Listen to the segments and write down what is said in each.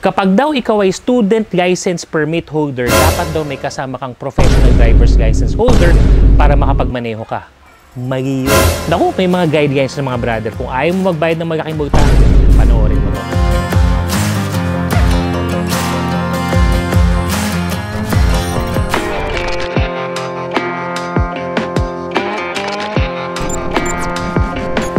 Kapag daw ikaw ay student license permit holder, dapat daw may kasama kang professional driver's license holder para makapagmaneho ka. Mali yun. Naku, may mga guidelines ng mga brother. Kung ayaw mo magbayad ng malaking multa, panoorin mo to.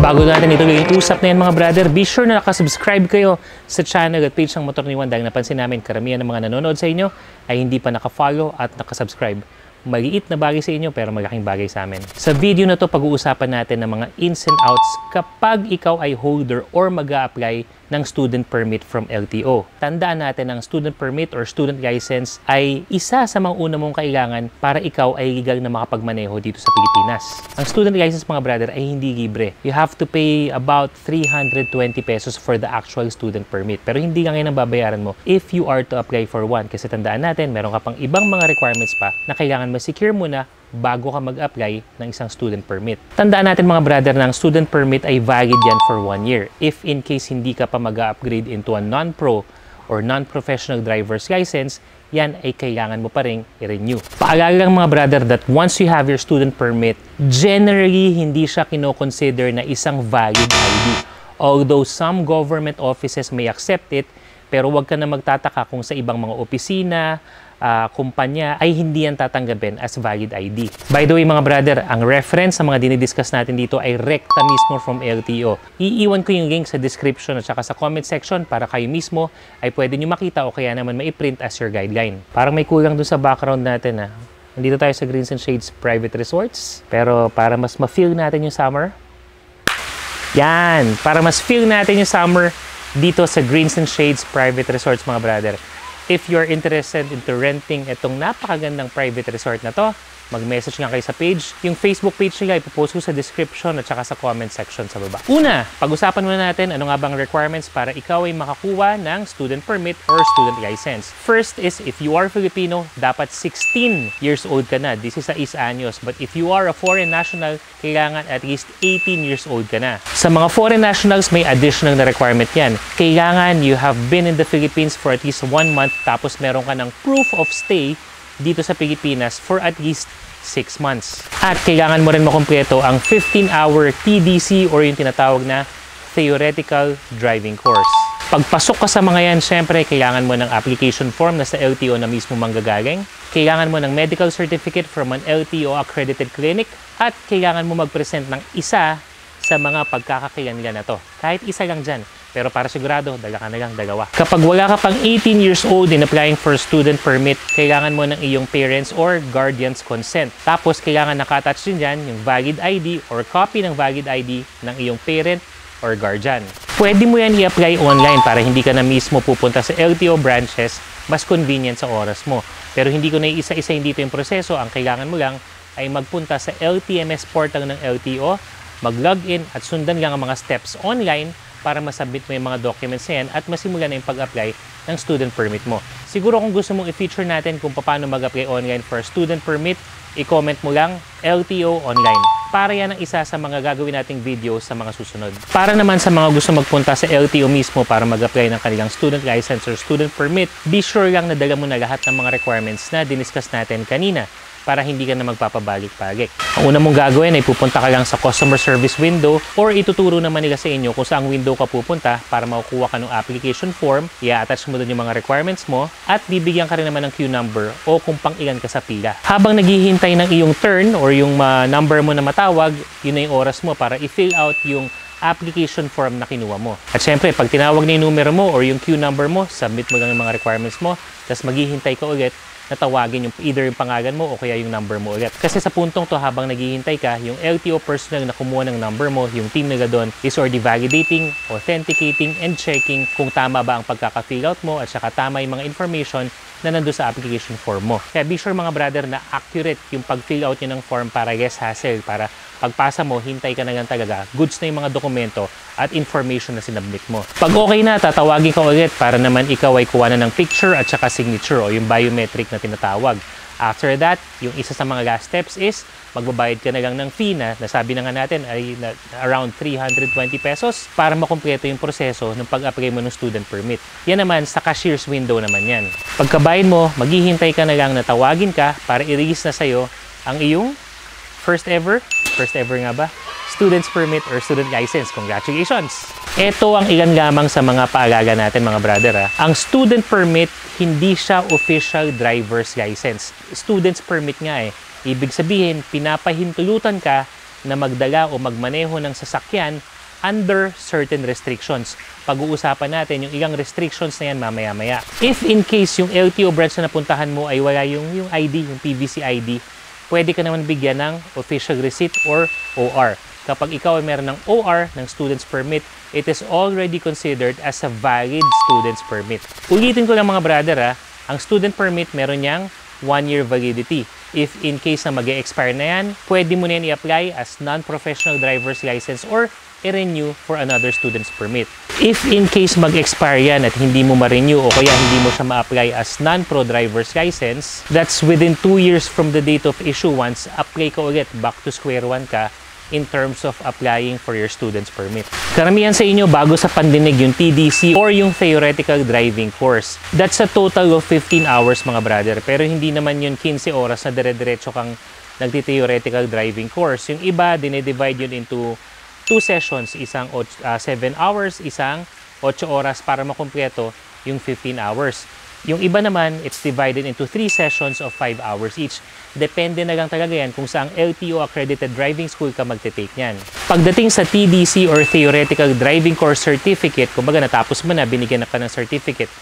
Bago natin ituloy yung usap na yan mga brother, be sure na nakasubscribe kayo sa channel at page ng Motor ni Juan dahil napansin namin karamihan ng mga nanonood sa inyo ay hindi pa nakafollow at nakasubscribe. Maliit na bagay sa inyo pero malaking bagay sa amin. Sa video na to, pag-uusapan natin ng mga ins and outs kapag ikaw ay holder or mag-a-apply ng student permit from LTO. Tandaan natin ang student permit or student license ay isa sa mga una mong kailangan para ikaw ay legal na makapagmaneho dito sa Pilipinas. Ang student license mga brother ay hindi libre. You have to pay about 320 pesos for the actual student permit. Pero hindi lang yan ang babayaran mo if you are to apply for one. Kasi tandaan natin, meron ka pang ibang mga requirements pa na kailangan ma-secure mo na bago ka mag-apply ng isang student permit. Tandaan natin mga brother na ang student permit ay valid yan for 1 year. If in case hindi ka pa mag-upgrade into a non-pro or non-professional driver's license, yan ay kailangan mo pa rin i-renew. Paalala lang mga brother that once you have your student permit, generally hindi siya kino-consider na isang valid ID. Although some government offices may accept it, pero huwag ka na magtataka kung sa ibang mga opisina, kumpanya ay hindi yan tatanggapin as valid ID. By the way mga brother, ang reference sa mga dinidiscuss natin dito ay rekta mismo from LTO. Iiwan ko yung link sa description at saka sa comment section para kayo mismo ay pwede nyo makita o kaya naman maiprint as your guideline. Parang may kulang dun sa background natin ha. Nandito tayo sa Greens and Shades Private Resorts. Pero para mas ma-feel natin yung summer, yan! Para mas feel natin yung summer dito sa Greens and Shades Private Resorts mga brother. If you're interested into renting itong napakagandang private resort na to, mag-message nga kayo sa page. Yung Facebook page nila ipopost ko sa description at saka sa comment section sa baba. Una, pag-usapan muna natin ano nga bang requirements para ikaw ay makakuha ng student permit or student license. First is if you are Filipino, dapat 16 years old ka na. This is a is anyos. But if you are a foreign national, kailangan at least 18 years old ka na. Sa mga foreign nationals, may additional na requirement yan. Kailangan you have been in the Philippines for at least 1 month tapos meron ka ng proof of stay dito sa Pilipinas for at least 6 months. At kailangan mo rin makumpleto ang 15-hour TDC or yung tinatawag na Theoretical Driving Course. Pagpasok ka sa mga yan, syempre, kailangan mo ng application form na sa LTO na mismo manggagaling. Kailangan mo ng medical certificate from an LTO accredited clinic at kailangan mo mag-present ng isa sa mga pagkakakilanlan na to. Kahit isa lang dyan. Pero para sigurado, dala ka na lang dalawa. Kapag wala ka pang 18 years old in applying for student permit, kailangan mo ng iyong parents or guardians consent. Tapos, kailangan naka-attach din dyan yung valid ID or copy ng valid ID ng iyong parent or guardian. Pwede mo yan i-apply online para hindi ka na mismo pupunta sa LTO branches, mas convenient sa oras mo. Pero hindi ko na isa-isahin dito yung proseso. Ang kailangan mo lang ay magpunta sa LTMS portal ng LTO, mag-login at sundan lang ang mga steps online para masubmit mo yung mga documents na yan at masimulan na yung pag-apply ng student permit mo. Siguro kung gusto mong i-feature natin kung paano mag-apply online for student permit, i-comment mo lang LTO online. Para yan ang isa sa mga gagawin nating video sa mga susunod. Para naman sa mga gusto magpunta sa LTO mismo para mag-apply ng kanilang student license or student permit, be sure lang na dala mo na lahat ng mga requirements na diniscuss natin kanina para hindi ka na magpapabalik-balik. Ang una mong gagawin ay pupunta ka lang sa customer service window or ituturo naman nila sa inyo kung saang window ka pupunta para makukuha ka ng application form, i-attach mo doon yung mga requirements mo at bibigyan ka rin naman ng queue number o kung pang ilan ka sa pila. Habang naghihintay ng iyong turn or yung number mo na matawag, yun na yung oras mo para i-fill out yung application form na kinuha mo. At syempre, pag tinawag na yung numero mo or yung queue number mo, submit mo lang yung mga requirements mo, tapos maghihintay ka ulit na tawagin yung either yung pangalan mo o kaya yung number mo ulit. Kasi sa puntong to, habang naghihintay ka, yung LTO personnel na kumuha ng number mo, yung team nila doon is already validating, authenticating, and checking kung tama ba ang pagkaka-fill out mo at saka tama yung mga information na nandun sa application form mo. Kaya be sure mga brother na accurate yung pag-fill out nyo ng form para less hassle, para pagpasa mo, hintay ka na lang talaga, goods na yung mga dokumento at information na sinabmit mo. Pag okay na, tatawagin ka ulit para naman ikaw ay kuha na ng picture at saka signature o yung biometric na tinatawag. After that, yung isa sa mga last steps is magbabayad ka na lang ng fee na nasabi na nga natin ay around 320 pesos para makumpleto yung proseso ng pag-apply mo ng student permit. Yan naman sa cashier's window naman yan. Pagkabayad mo, maghihintay ka na lang na tawagin ka para i-release na sa'yo ang iyong first ever nga ba? Student's permit or student license. Congratulations! Ito ang ilan lamang sa mga paalala natin mga brother. Ang student permit, hindi siya official driver's license. Student's permit nga eh. Ibig sabihin, pinapahintulutan ka na magdala o magmaneho ng sasakyan under certain restrictions. Pag-uusapan natin yung ilang restrictions na yan mamaya-maya. If in case yung LTO branch na napuntahan mo ay wala yung ID, yung PVC ID, pwede ka naman bigyan ng official receipt or OR. Kapag ikaw ay meron ng OR, ng student's permit, it is already considered as a valid student's permit. Ulitin ko lang mga brother ang student permit meron niyang 1-year validity. If in case na mag-e-expire na yan, pwede mo na yan i-apply as non-professional driver's license or i-renew for another student's permit. If in case mag-expire yan at hindi mo ma-renew o kaya hindi mo siya ma-apply as non-pro driver's license, that's within 2 years from the date of issuance, apply ka ulit, back to square one ka in terms of applying for your student's permit. Karamihan sa inyo bago sa pandinig yung TDC or yung theoretical driving course. That's a total of 15 hours mga brother. Pero hindi naman yun 15 oras na dire-diretso kang nagti-theoretical driving course. Yung iba, dinidivide yun into 2 sessions. Isang 7 hours, isang 8 oras para makumpleto yung 15 hours. Yung iba naman, it's divided into 3 sessions of 5 hours each. Depende na lang talaga yan kung saang LTO accredited driving school ka magte-take niyan. Pagdating sa TDC or Theoretical Driving Course Certificate, kumbaga natapos mo na, binigyan na ka ng certificate,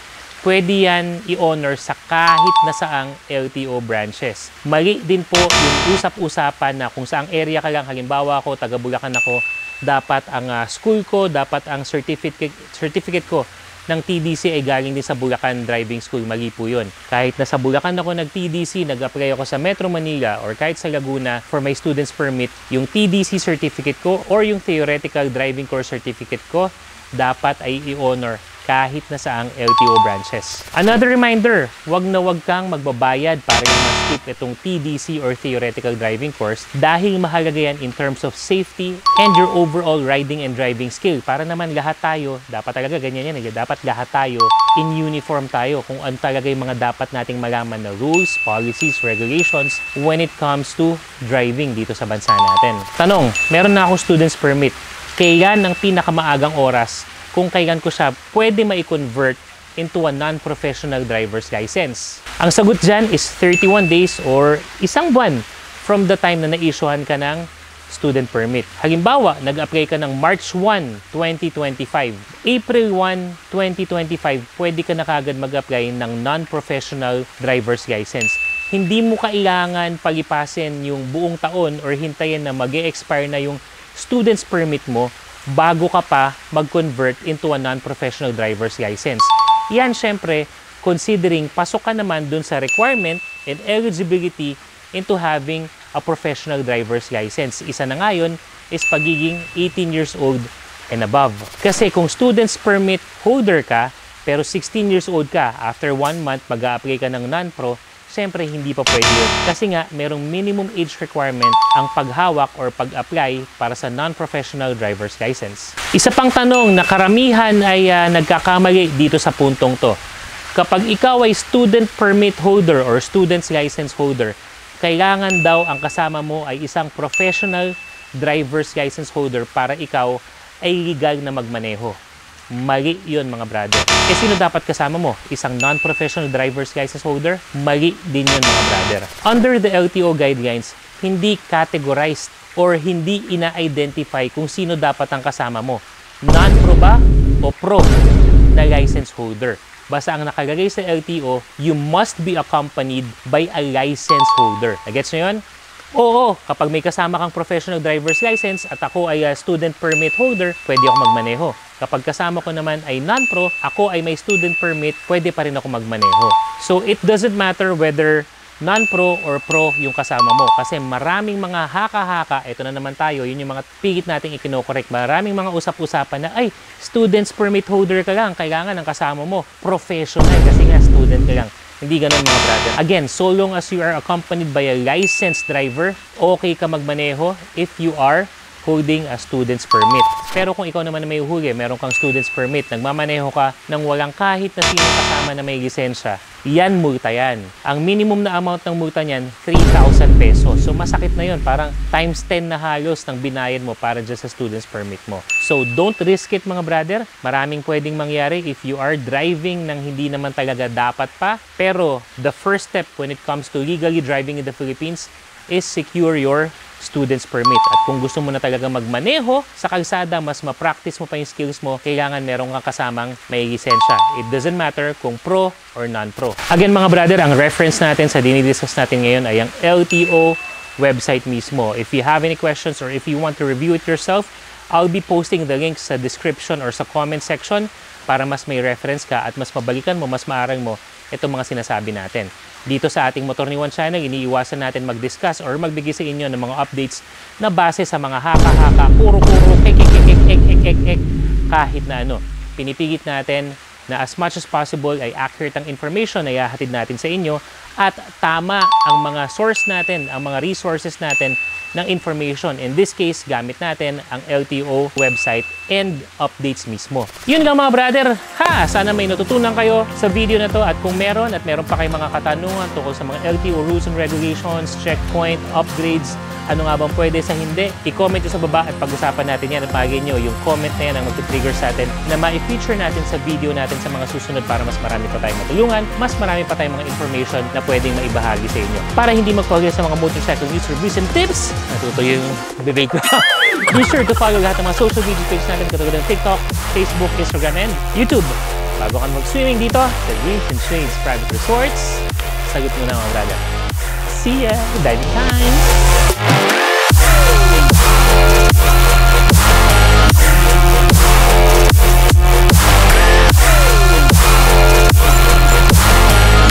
pwede yan i-honor sa kahit na saang LTO branches. Mali din po yung usap-usapan na kung saang area ka lang, halimbawa ako, taga Bulacan ako, dapat ang school ko, dapat ang certificate ko ng TDC ay galing din sa Bulacan Driving School. Mali po yun. Kahit na sa Bulacan ako nag-TDC, nag-apply ako sa Metro Manila or kahit sa Laguna for my student's permit, yung TDC certificate ko or yung Theoretical Driving Course Certificate ko, dapat ay i-honor kahit na saang LTO branches. Another reminder, wag na wag kang magbabayad para yung ma-skip itong TDC or Theoretical Driving Course dahil mahalaga yan in terms of safety and your overall riding and driving skill. Para naman lahat tayo, dapat talaga ganyan yan, dapat lahat tayo in uniform tayo kung ano talaga yung mga dapat nating malaman na rules, policies, regulations when it comes to driving dito sa bansa natin. Tanong, meron na akong student's permit. Kailan ang pinakamaagang oras kung kailan ko siya pwede ma-convert into a non-professional driver's license? Ang sagot dyan is 31 days or isang buwan from the time na na-issuehan ka ng student permit. Halimbawa, nag-apply ka ng March 1, 2025. April 1, 2025, pwede ka na kagad mag-apply ng non-professional driver's license. Hindi mo kailangan palipasin yung buong taon or hintayin na mag-e-expire na yung student's permit mo bago ka pa mag-convert into a non-professional driver's license. Yan syempre, considering pasok ka naman dun sa requirement and eligibility into having a professional driver's license. Isa na nga yun is pagiging 18 years old and above. Kasi kung student's permit holder ka, pero 16 years old ka, after 1 month mag-a-apply ka ng non-pro, siyempre hindi pa pwede yun. Kasi nga, merong minimum age requirement ang paghawak or pag-apply para sa non-professional driver's license. Isa pang tanong na karamihan ay nagkakamali dito sa puntong to. Kapag ikaw ay student permit holder or student's license holder, kailangan daw ang kasama mo ay isang professional driver's license holder para ikaw ay legal na magmaneho. Mali yun mga brother. Eh sino dapat kasama mo? Isang non-professional driver's license holder? Mali din yun mga brother. Under the LTO guidelines, hindi categorized or hindi ina-identify kung sino dapat ang kasama mo. Non-pro ba o pro na license holder? Basta ang nakalagay sa LTO, you must be accompanied by a license holder. Nagets nyo yun? Oo, kapag may kasama kang professional driver's license at ako ay student permit holder, pwede ako magmaneho. Kapag kasama ko naman ay non-pro, ako ay may student permit, pwede pa rin ako magmaneho. So it doesn't matter whether non-pro or pro yung kasama mo. Kasi maraming mga haka-haka, ito na naman tayo, yun yung mga pigit nating ikinokorek. Maraming mga usap-usapan na, ay, student's permit holder ka lang, kailangan ang kasama mo professional kasi nga student ka lang. Hindi ganun mga brother. Again, so long as you are accompanied by a licensed driver, okay ka magmaneho if you are holding a student's permit. Pero kung ikaw naman na may huli, meron kang student's permit, nagmamaneho ka nang walang kahit na sino kasama na may lisensya, yan, multa yan. Ang minimum na amount ng multa niyan, 3,000 pesos. So masakit na yun, parang times 10 na halos ng binayad mo para dyan sa student's permit mo. So don't risk it mga brother. Maraming pwedeng mangyari if you are driving nang hindi naman talaga dapat pa. Pero the first step when it comes to legally driving in the Philippines is secure your student's permit. At kung gusto mo na talaga magmaneho sa kalsada, mas ma-practice mo pa yung skills mo, kailangan meron kang kasamang may lisensya. It doesn't matter kung pro or non-pro. Again mga brother, ang reference natin sa dinidiscuss natin ngayon ay ang LTO website mismo. If you have any questions or if you want to review it yourself, I'll be posting the links sa description or sa comment section para mas may reference ka at mas mabalikan mo, mas maarang mo itong mga sinasabi natin. Dito sa ating Motor ni Juan channel, iniiwasan natin mag-discuss or magbigay sa inyo ng mga updates na base sa mga haka-haka, kuro-kuro, ek, kahit na ano. Pinipigit natin na as much as possible ay accurate ang information na ihahatid natin sa inyo at tama ang mga source natin, ang mga resources natin ng information. In this case, gamit natin ang LTO website and updates mismo. Yun lang mga brother. Sana may natutunan kayo sa video na to at kung meron pa kayong mga katanungan tungkol sa mga LTO rules and regulations, checkpoint, upgrades, ano nga bang pwede sa hindi, i-comment nyo sa baba at pag-usapan natin yan at pagin nyo yung comment na yan ang mag-trigger sa atin na ma-feature natin sa video natin sa mga susunod para mas marami pa tayong matulungan, mas marami pa tayong mga information na pwedeng maibahagi sa inyo. Para hindi mag-forget sa mga motorcycle news, reviews, and tips, natuto yung bibig ko. Be sure to follow lahat ng mga social media page natin katulad ng TikTok, Facebook, Instagram, and YouTube. Bago ka mag-swimming dito sa Dreams and Shades Private Resorts, sagot mo na mga brother. See ya! Diving time!